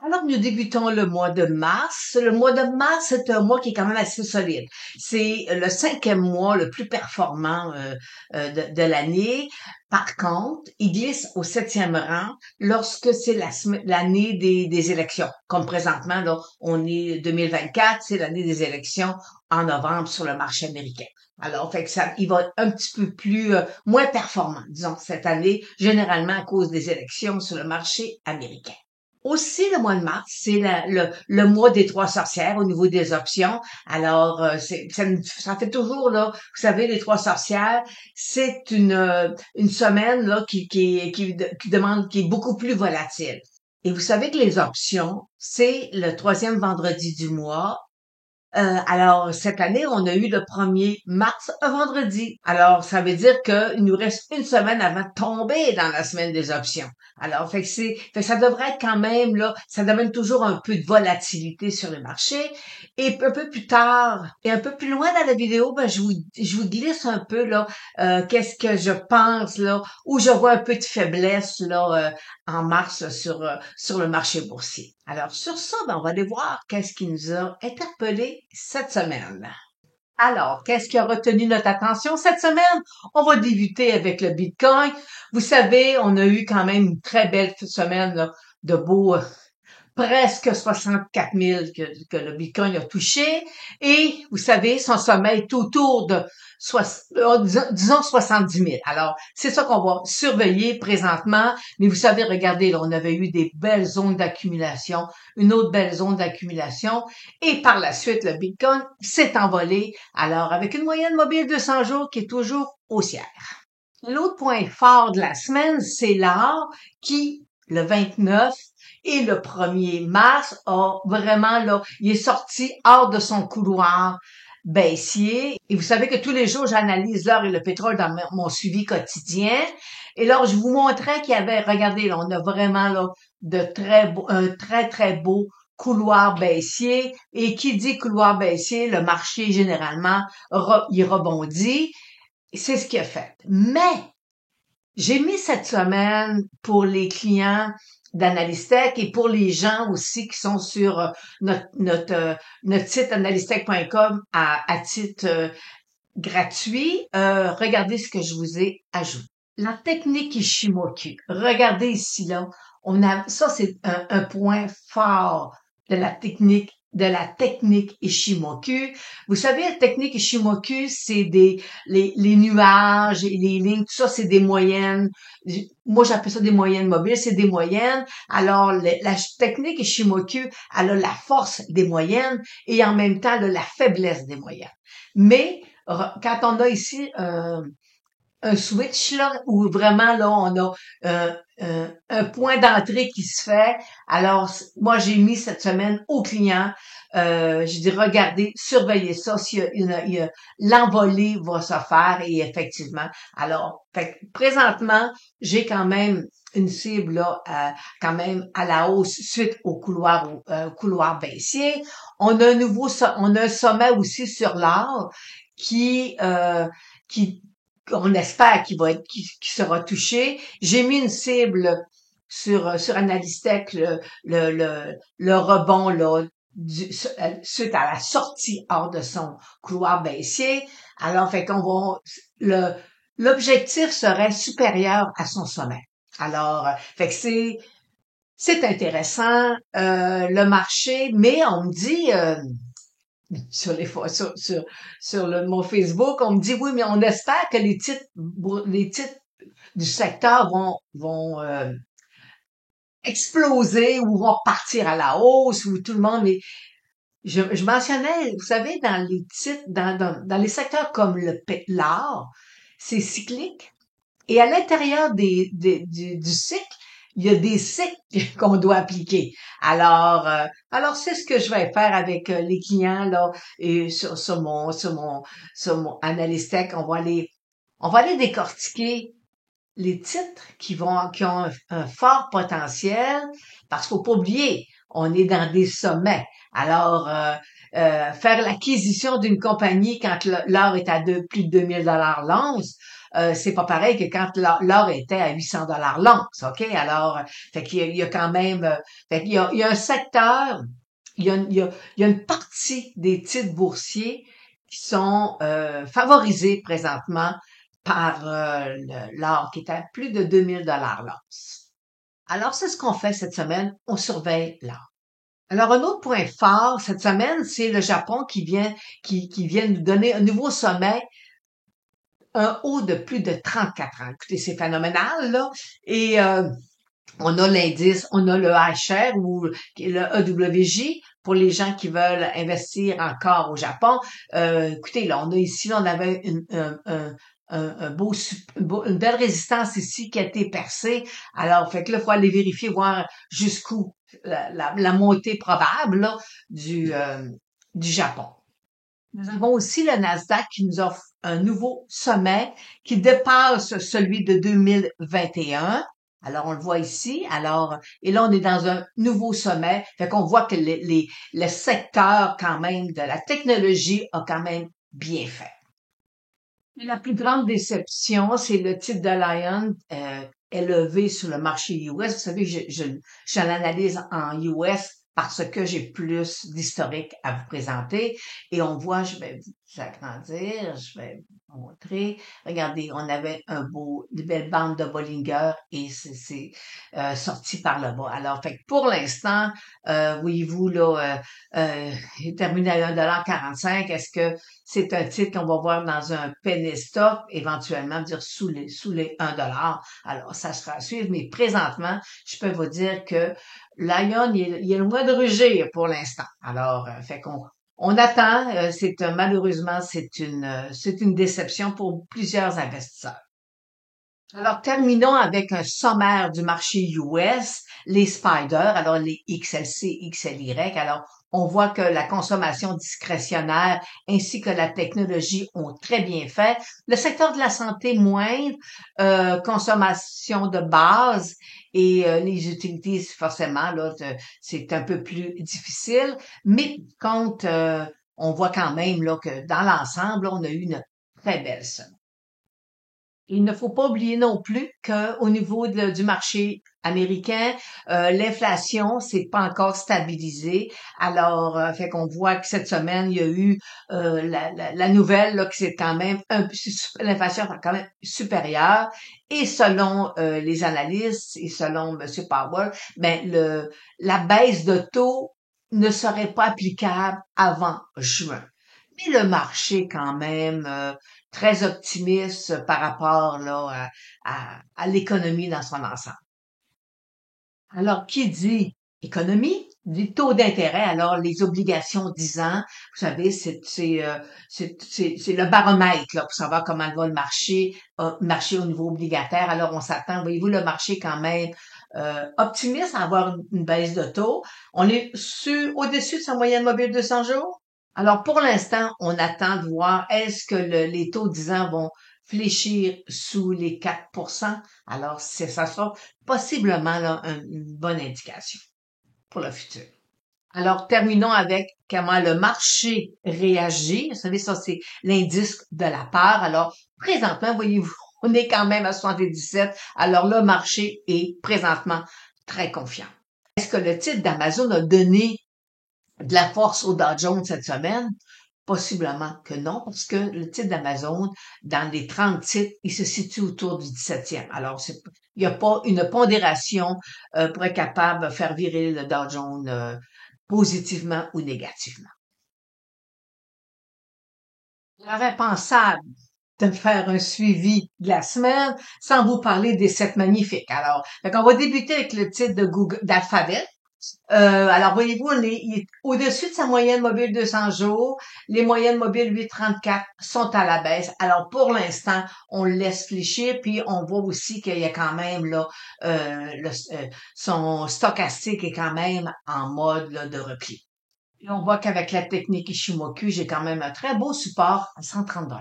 Alors, nous débutons le mois de mars. Le mois de mars, c'est un mois qui est quand même assez solide. C'est le cinquième mois le plus performant de l'année. Par contre, il glisse au septième rang lorsque c'est l'année des élections. Comme présentement, là, on est 2024, c'est l'année des élections en novembre sur le marché américain. Alors, fait que ça, il va être un petit peu plus moins performant, disons, cette année, généralement à cause des élections sur le marché américain. Aussi, le mois de mars, c'est le mois des trois sorcières au niveau des options. Alors, ça fait toujours, là, vous savez, les trois sorcières, c'est une semaine là qui demande, qui est beaucoup plus volatile. Et vous savez que les options, c'est le troisième vendredi du mois. Alors, cette année, on a eu le 1er mars, un vendredi. Alors, ça veut dire qu'il nous reste une semaine avant de tomber dans la semaine des options. Alors, fait que ça devrait être quand même, là, ça demande toujours un peu de volatilité sur le marché. Et un peu plus tard, et un peu plus loin dans la vidéo, ben, je vous glisse un peu, là, qu'est-ce que je pense, là, où je vois un peu de faiblesse, là, en mars sur le marché boursier. Alors sur ça, ben, on va aller voir qu'est-ce qui nous a interpellé cette semaine. Alors, qu'est-ce qui a retenu notre attention cette semaine? On va débuter avec le Bitcoin. Vous savez, on a eu quand même une très belle semaine là, de beaux presque 64 000 que le Bitcoin a touché. Et vous savez, son sommet est autour de disons 70 000. Alors, c'est ça qu'on va surveiller présentement. Mais vous savez, regardez, là, on avait eu des belles zones d'accumulation, une autre belle zone d'accumulation. Et par la suite, le Bitcoin s'est envolé. Alors, avec une moyenne mobile de 100 jours qui est toujours haussière. L'autre point fort de la semaine, c'est l'or qui, le 29 et le 1er mars, a vraiment, là, il est sorti hors de son couloir baissier. Et vous savez que tous les jours, j'analyse l'or et le pétrole dans mon suivi quotidien. Et là, je vous montrais qu'il y avait, regardez, là, on a vraiment, là, un très, très beau couloir baissier. Et qui dit couloir baissier, le marché, généralement, il rebondit. C'est ce qu'il a fait. Mais, j'ai mis cette semaine pour les clients d'Analystech et pour les gens aussi qui sont sur notre site analystech.com à titre gratuit. Regardez ce que je vous ai ajouté. La technique Ishimoku. Regardez ici, là. Ça, c'est un point fort de la technique Ishimoku. Vous savez, la technique Ishimoku, c'est les nuages et les lignes, tout ça, c'est des moyennes. Moi, j'appelle ça des moyennes mobiles, c'est des moyennes. Alors, la technique Ishimoku, elle a la force des moyennes et en même temps, elle a la faiblesse des moyennes. Mais, quand on a ici un switch là où vraiment là on a un point d'entrée qui se fait. Alors moi j'ai mis cette semaine aux clients, je dis regardez, surveillez ça s'il y a l'envolée va se faire et effectivement. Alors présentement j'ai quand même une cible là quand même à la hausse suite au couloir baissier. On a on a un sommet aussi sur l'or qui on espère qui sera touché. J'ai mis une cible sur Analystech, le rebond, là, suite à la sortie hors de son couloir baissier. Alors, fait qu'on va, l'objectif serait supérieur à son sommet. Alors, fait que c'est intéressant, le marché, mais on me dit, sur mon Facebook, on me dit oui, mais on espère que les titres du secteur vont exploser ou vont partir à la hausse ou tout le monde. Mais je mentionnais, vous savez, dans les titres, dans les secteurs comme l'art, c'est cyclique. Et à l'intérieur du cycle, il y a des cycles qu'on doit appliquer. Alors c'est ce que je vais faire avec les clients là et sur mon Analystech. On va aller décortiquer les titres qui ont un fort potentiel parce qu'il faut pas oublier, on est dans des sommets. Alors faire l'acquisition d'une compagnie quand l'or est à plus de 2000 $ l'once, c'est pas pareil que quand l'or était à 800 dollars l'once, ok? Alors, fait qu'il y a quand même, fait qu'il y a un secteur, il y a une partie des titres boursiers qui sont favorisés présentement par l'or qui est à plus de 2000 dollars l'once. Alors, c'est ce qu'on fait cette semaine, on surveille l'or. Alors, un autre point fort cette semaine, c'est le Japon qui vient nous donner un nouveau sommet, un haut de plus de 34 ans. Écoutez, c'est phénoménal, là. Et on a l'indice, on a le iShare ou le EWJ pour les gens qui veulent investir encore au Japon. Écoutez, là, on a ici, là, on avait une belle résistance ici qui a été percée. Alors, fait que là, il faut aller vérifier, voir jusqu'où la montée probable là, du Japon. Nous avons aussi le Nasdaq qui nous offre un nouveau sommet qui dépasse celui de 2021. Alors, on le voit ici. Alors, et là, on est dans un nouveau sommet. Fait qu'on voit que le secteur, quand même, de la technologie a quand même bien fait. Et la plus grande déception, c'est le titre de Lion élevé sur le marché US. Vous savez, je l'analyse en US parce que j'ai plus d'historique à vous présenter. Et on voit, je vais vous agrandir, je vais vous montrer. Regardez, on avait une belle bande de Bollinger et c'est sorti par le bas. Alors, fait que pour l'instant, voyez-vous, là, il est terminé à 1,45 $. Est-ce que c'est un titre qu'on va voir dans un penny stock, éventuellement dire sous les 1 $. Alors, ça sera à suivre, mais présentement, je peux vous dire que Lion, il est loin de rugir pour l'instant. Alors, fait qu'on attend. Malheureusement, c'est une déception pour plusieurs investisseurs. Alors, terminons avec un sommaire du marché US, les spiders, alors les XLC, XLY. Alors, on voit que la consommation discrétionnaire ainsi que la technologie ont très bien fait. Le secteur de la santé moindre, consommation de base et les utilities, forcément, là, c'est un peu plus difficile. Mais quand on voit quand même là, que dans l'ensemble, on a eu une très belle semaine. Il ne faut pas oublier non plus qu'au niveau du marché américain, l'inflation s'est pas encore stabilisée. Alors, fait qu'on voit que cette semaine, il y a eu la nouvelle là, que c'est quand même l'inflation est quand même supérieure. Et selon les analystes et selon M. Powell, ben la baisse de taux ne serait pas applicable avant juin. Mais le marché quand même très optimiste par rapport là à l'économie dans son ensemble. Alors, qui dit économie, dit taux d'intérêt. Alors, les obligations 10 ans, vous savez, c'est le baromètre là, pour savoir comment va le marché au niveau obligataire. Alors, on s'attend, voyez-vous, le marché quand même optimiste à avoir une baisse de taux. On est au-dessus de sa moyenne mobile de 200 jours. Alors, pour l'instant, on attend de voir est-ce que les taux 10 ans vont fléchir sous les 4%. Alors, ça sera possiblement là, une bonne indication pour le futur. Alors, terminons avec comment le marché réagit. Vous savez, ça, c'est l'indice de la peur. Alors, présentement, voyez-vous, on est quand même à 77. Alors, le marché est présentement très confiant. Est-ce que le titre d'Amazon a donné de la force au Dow Jones cette semaine? Possiblement que non, parce que le titre d'Amazon, dans les 30 titres, il se situe autour du 17e. Alors, il n'y a pas une pondération pour être capable de faire virer le Dow Jones positivement ou négativement. Il serait pensable de faire un suivi de la semaine sans vous parler des 7 magnifiques. Alors, on va débuter avec le titre d'Alphabet. Alors, voyez-vous, il est au-dessus de sa moyenne mobile 200 jours. Les moyennes mobiles 834 sont à la baisse. Alors, pour l'instant, on le laisse fléchir. Puis, on voit aussi qu'il y a quand même là son stochastique est quand même en mode là, de repli. Et on voit qu'avec la technique Ishimoku, j'ai quand même un très beau support à 130 $.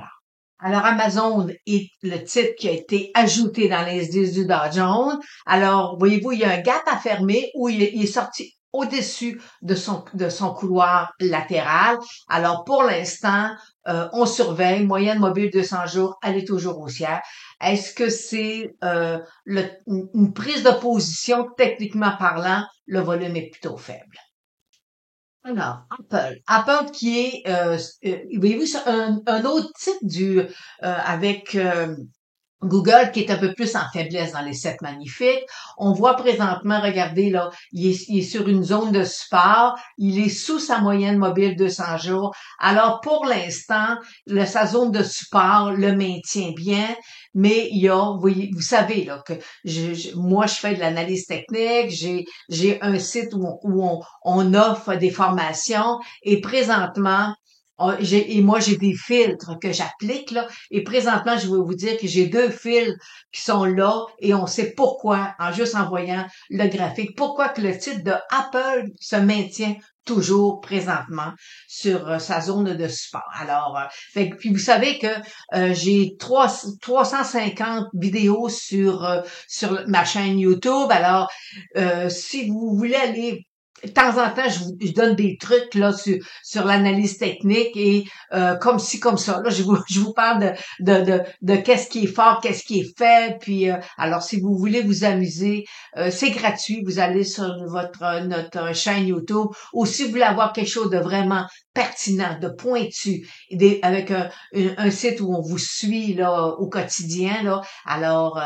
Alors, Amazon est le titre qui a été ajouté dans l'indice du Dow Jones. Alors, voyez-vous, il y a un gap à fermer où il est sorti au-dessus de son couloir latéral. Alors, pour l'instant, on surveille, moyenne mobile 200 jours, elle est toujours haussière. Est-ce que c'est une prise de position, techniquement parlant, le volume est plutôt faible. Alors, Apple. Apple qui est, voyez-vous, c'est un autre type avec Google qui est un peu plus en faiblesse dans les 7 magnifiques. On voit présentement, regardez là, il est sur une zone de support. Il est sous sa moyenne mobile 200 jours. Alors pour l'instant, sa zone de support le maintient bien, mais il y a, vous savez là que moi je fais de l'analyse technique. J'ai un site on offre des formations et présentement moi, j'ai des filtres que j'applique, là. Et présentement, je vais vous dire que j'ai 2 fils qui sont là et on sait pourquoi, en voyant le graphique, pourquoi que le titre de Apple se maintient toujours présentement sur sa zone de support. Alors, puis vous savez que j'ai 350 vidéos sur ma chaîne YouTube. Alors, si vous voulez aller de temps en temps, je donne des trucs là sur l'analyse technique et comme ci comme ça. Là, je vous parle de qu'est-ce qui est fort, qu'est-ce qui est fait. Puis alors, si vous voulez vous amuser, c'est gratuit. Vous allez sur notre chaîne YouTube. Ou si vous voulez avoir quelque chose de vraiment pertinent, de pointu, avec un site où on vous suit là au quotidien là. Alors,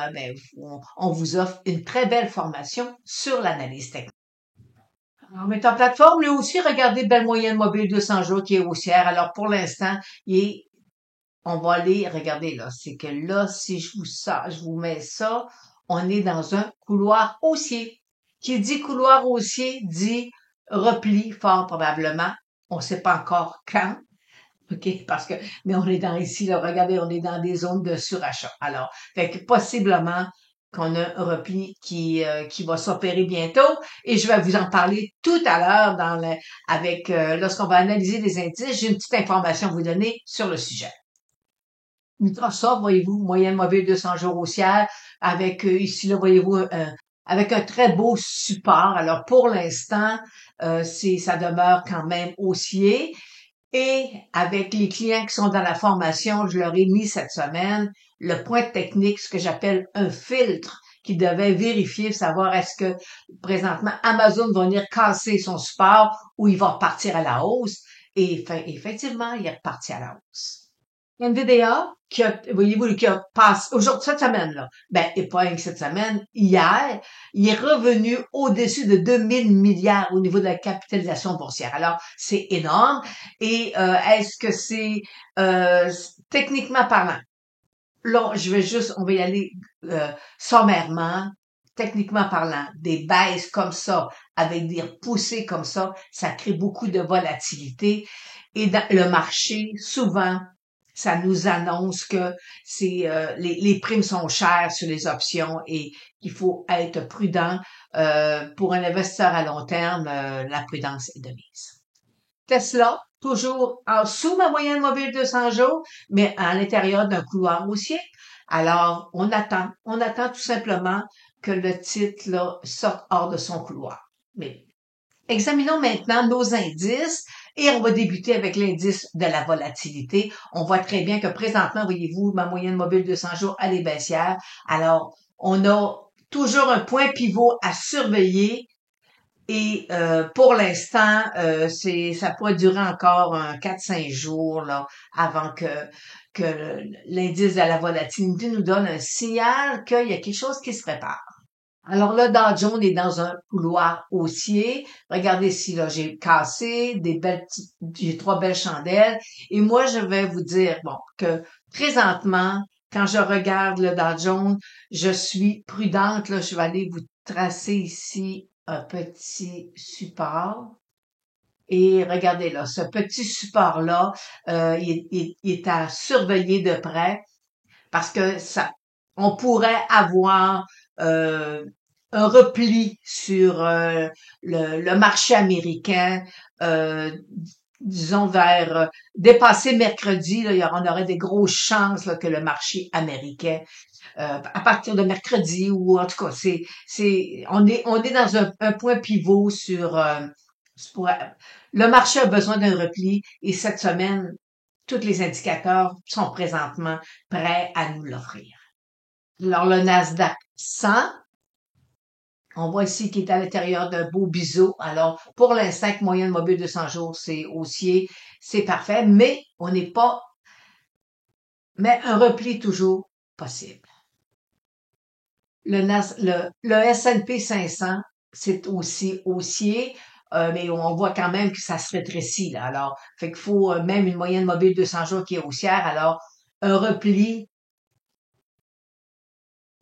on vous offre une très belle formation sur l'analyse technique. Alors, mais ta plateforme, lui aussi, regardez belle moyenne mobile 200 jours qui est haussière. Alors, pour l'instant, on va aller, regardez là, c'est que là, si je vous mets ça, on est dans un couloir haussier. Qui dit couloir haussier dit repli fort probablement. On ne sait pas encore quand. OK, mais on est ici, là, regardez, on est dans des zones de surachat. Alors, fait que possiblement qu'on a un repli qui va s'opérer bientôt et je vais vous en parler tout à l'heure lorsqu'on va analyser les indices. J'ai une petite information à vous donner sur le sujet. Microsoft, voyez-vous, moyenne mobile 200 jours haussière avec ici, là, voyez-vous, avec un très beau support. Alors, pour l'instant, ça demeure quand même haussier. Et avec les clients qui sont dans la formation, je leur ai mis cette semaine le point technique, ce que j'appelle un filtre qui devait vérifier, savoir est-ce que présentement Amazon va venir casser son support ou il va repartir à la hausse. Et effectivement, il est reparti à la hausse. NVIDIA, voyez-vous, qui a passé, aujourd'hui, cette semaine-là, et pas rien que cette semaine, hier, il est revenu au-dessus de 2 000 milliards au niveau de la capitalisation boursière. Alors, c'est énorme. Et est-ce que c'est techniquement parlant? Là, on va y aller sommairement. Techniquement parlant, des baisses comme ça, avec des repoussées comme ça crée beaucoup de volatilité. Et dans le marché, souvent, ça nous annonce que les primes sont chères sur les options et qu'il faut être prudent. Pour un investisseur à long terme, la prudence est de mise. Tesla, toujours en dessous ma moyenne mobile 200 jours, mais à l'intérieur d'un couloir haussier. Alors, on attend tout simplement que le titre là, sorte hors de son couloir. Mais examinons maintenant nos indices et on va débuter avec l'indice de la volatilité. On voit très bien que présentement, voyez-vous, ma moyenne mobile 200 jours, elle est baissière. Alors, on a toujours un point pivot à surveiller et pour l'instant, ça pourrait durer encore 4-5 jours là, avant que l'indice de la volatilité nous donne un signal qu'il y a quelque chose qui se prépare. Alors là, Dow Jones est dans un couloir haussier. Regardez ici, là, j'ai cassé j'ai 3 belles chandelles. Et moi, je vais vous dire, que présentement, quand je regarde le Dow Jones, je suis prudente, là. Je vais aller vous tracer ici un petit support. Et regardez là, ce petit support-là, il est à surveiller de près parce que on pourrait avoir un repli sur le marché américain disons vers dépasser mercredi, là, on aurait des grosses chances là, que le marché américain, à partir de mercredi, ou en tout cas, on est dans un point pivot pour- le marché a besoin d'un repli et cette semaine, tous les indicateurs sont présentement prêts à nous l'offrir. Alors, le Nasdaq 100, on voit ici qu'il est à l'intérieur d'un beau biseau. Alors, pour l'instant, avec moyenne mobile de 100 jours, c'est haussier, c'est parfait, mais mais un repli toujours possible. Le S&P 500, c'est aussi haussier, mais on voit quand même que ça se rétrécit, là. Alors, fait qu'il faut même une moyenne mobile de 100 jours qui est haussière. Alors, un repli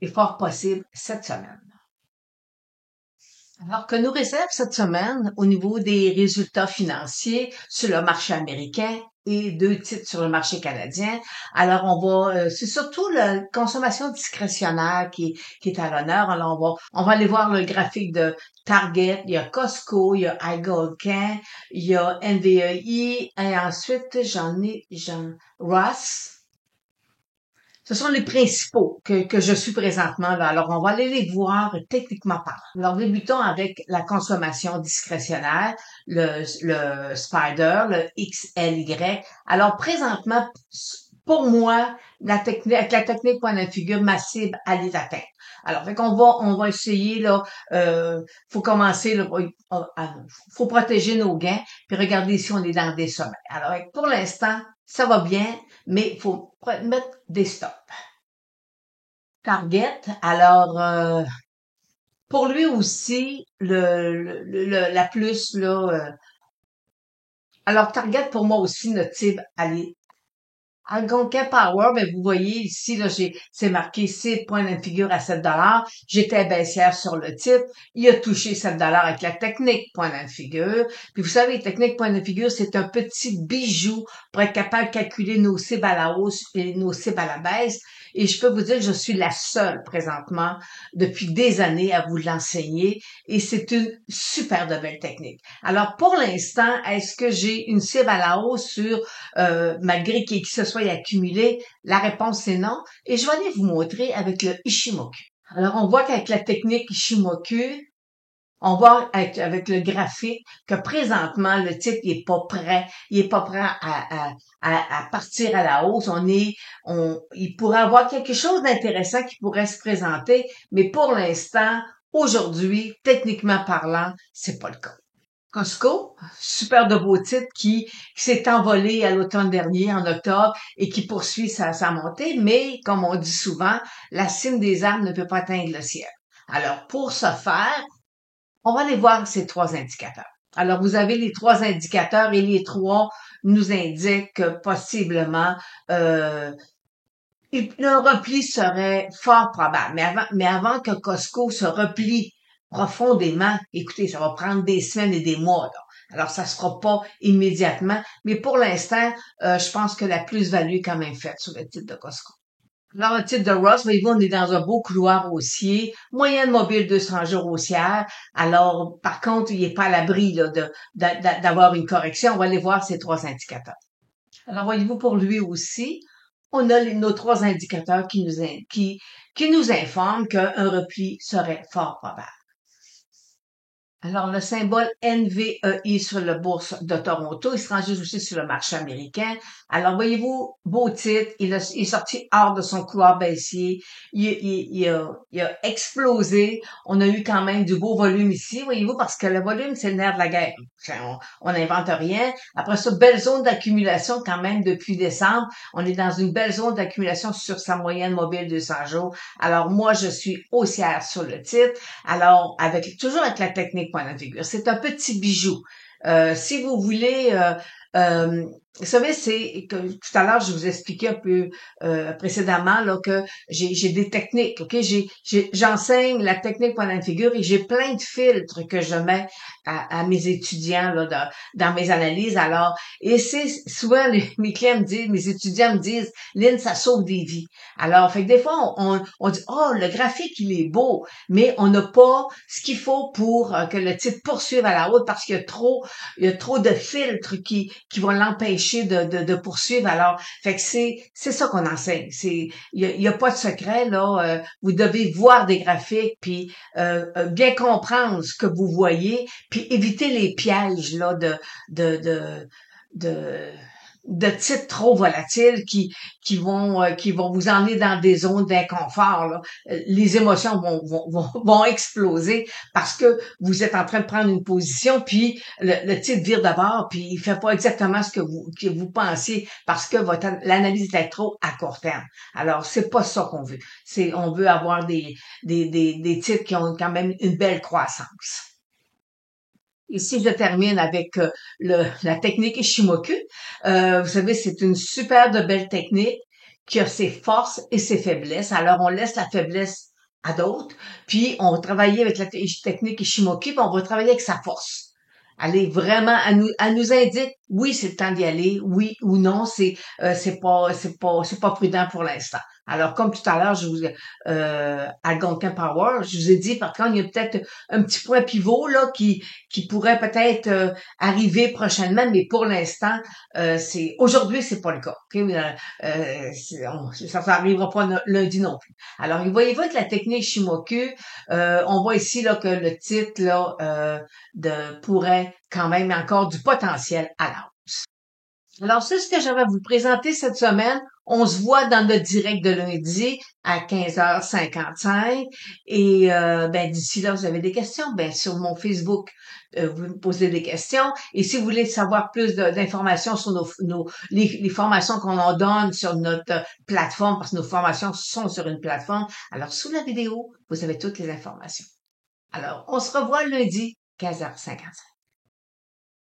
est fort possible cette semaine. Alors, que nous réserve cette semaine au niveau des résultats financiers sur le marché américain et deux titres sur le marché canadien. Alors, c'est surtout la consommation discrétionnaire qui est à l'honneur. Alors, on va aller voir le graphique de Target, il y a Costco, il y a iGoldcan, il y a NVEI, et ensuite, Ross. Ce sont les principaux que je suis présentement là. Alors, on va aller les voir techniquement parlant. Alors, débutons avec la consommation discrétionnaire, le Spider, le XLY. Alors, présentement, pour moi, avec la technique point de figure, ma cible, elle est atteinte. Alors, on va essayer, là, faut commencer, là, faut protéger nos gains, puis regarder si on est dans des sommets. Alors, pour l'instant, ça va bien, mais il faut mettre des stops. Target, alors, pour lui aussi, la plus, là, alors Target, pour moi aussi, notre cible, elle est Algonquin Power, mais vous voyez ici, là, c'est marqué 6 points de figure à 7 dollars. J'étais baissière sur le titre. Il a touché 7 dollars avec la technique point de figure. Puis vous savez, technique point de figure, c'est un petit bijou pour être capable de calculer nos cibles à la hausse et nos cibles à la baisse. Et je peux vous dire que je suis la seule présentement depuis des années à vous l'enseigner. Et c'est une super de belle technique. Alors, pour l'instant, est-ce que j'ai une cible à la hausse sur malgré qu'il se soit accumulé? La réponse est non. Et je vais aller vous montrer avec le Ishimoku. Alors, on voit qu'avec la technique Ishimoku, on voit avec le graphique que présentement, le titre n'est pas prêt. Il est pas prêt à partir à la hausse. Il pourrait avoir quelque chose d'intéressant qui pourrait se présenter, mais pour l'instant, aujourd'hui, techniquement parlant, c'est pas le cas. Costco, super de beau titre qui s'est envolé à l'automne dernier, en octobre, et qui poursuit sa montée, mais comme on dit souvent, la cime des arbres ne peut pas atteindre le ciel. Alors, pour ce faire, on va aller voir ces trois indicateurs. Alors, vous avez les trois indicateurs et les trois nous indiquent que possiblement un repli serait fort probable. Mais avant que Costco se replie profondément, écoutez, ça va prendre des semaines et des mois, là. Alors, ça se fera pas immédiatement, mais pour l'instant, je pense que la plus-value est quand même faite sur le titre de Costco. Alors, le titre de Ross, voyez-vous, on est dans un beau couloir haussier, moyenne mobile 200 jours haussière. Alors, par contre, il n'est pas à l'abri là, d'avoir une correction. On va aller voir ces trois indicateurs. Alors, voyez-vous, pour lui aussi, on a nos trois indicateurs qui nous informent qu'un repli serait fort probable. Alors, le symbole NVEI sur la bourse de Toronto, il se range aussi sur le marché américain. Alors, voyez-vous, beau titre, il est sorti hors de son couloir baissier, il a explosé. On a eu quand même du beau volume ici, voyez-vous, parce que le volume, c'est le nerf de la guerre. On n'invente rien. Après ça, belle zone d'accumulation quand même depuis décembre. On est dans une belle zone d'accumulation sur sa moyenne mobile de 100 jours. Alors, moi, je suis haussière sur le titre. Alors, toujours avec la technique point de figure, c'est un petit bijou. Si vous voulez, vous savez, c'est que tout à l'heure je vous expliquais un peu précédemment là que j'ai des techniques, ok. J'enseigne la technique point de figure et j'ai plein de filtres que je mets à mes étudiants là dans mes analyses. Alors, et c'est souvent mes clients me disent, mes étudiants me disent, Lynn, ça sauve des vies. Alors, fait que des fois on dit, oh, le graphique il est beau, mais on n'a pas ce qu'il faut pour que le titre poursuive à la hausse parce qu'il y a trop il y a trop de filtres qui vont l'empêcher de poursuivre. Alors, fait que c'est ça qu'on enseigne. Il y a pas de secret là. Vous devez voir des graphiques puis bien comprendre ce que vous voyez puis éviter les pièges là de de de de titres trop volatiles qui vont vous emmener dans des zones d'inconfort là. Les émotions vont exploser parce que vous êtes en train de prendre une position puis le titre vire de bord puis il fait pas exactement ce que vous pensiez parce que l'analyse est trop à court terme. Alors c'est pas ça qu'on veut. On veut avoir des titres qui ont quand même une belle croissance. Ici, je termine avec la technique Ishimoku. Vous savez, c'est une super de belle technique qui a ses forces et ses faiblesses. Alors, on laisse la faiblesse à d'autres, puis on va travailler avec la technique Ishimoku, puis on va travailler avec sa force. Allez, vraiment, elle nous indique, oui, c'est le temps d'y aller, oui ou non, c'est pas prudent pour l'instant. Alors, comme tout à l'heure, Algonquin Power, je vous ai dit, par contre, il y a peut-être un petit point pivot, là, qui pourrait peut-être, arriver prochainement, mais pour l'instant, aujourd'hui, c'est pas le cas, ok? Ça n'arrivera pas lundi non plus. Alors, voyez-vous avec la technique Shimoku, on voit ici, là, que le titre, là, pourrait quand même encore du potentiel à la hausse. Alors, c'est ce que j'avais à vous présenter cette semaine. On se voit dans notre direct de lundi à 15h55. Et ben d'ici là, vous avez des questions, ben sur mon Facebook, vous me posez des questions. Et si vous voulez savoir plus d'informations sur les formations qu'on en donne sur notre plateforme, parce que nos formations sont sur une plateforme, alors sous la vidéo, vous avez toutes les informations. Alors, on se revoit lundi, 15h55.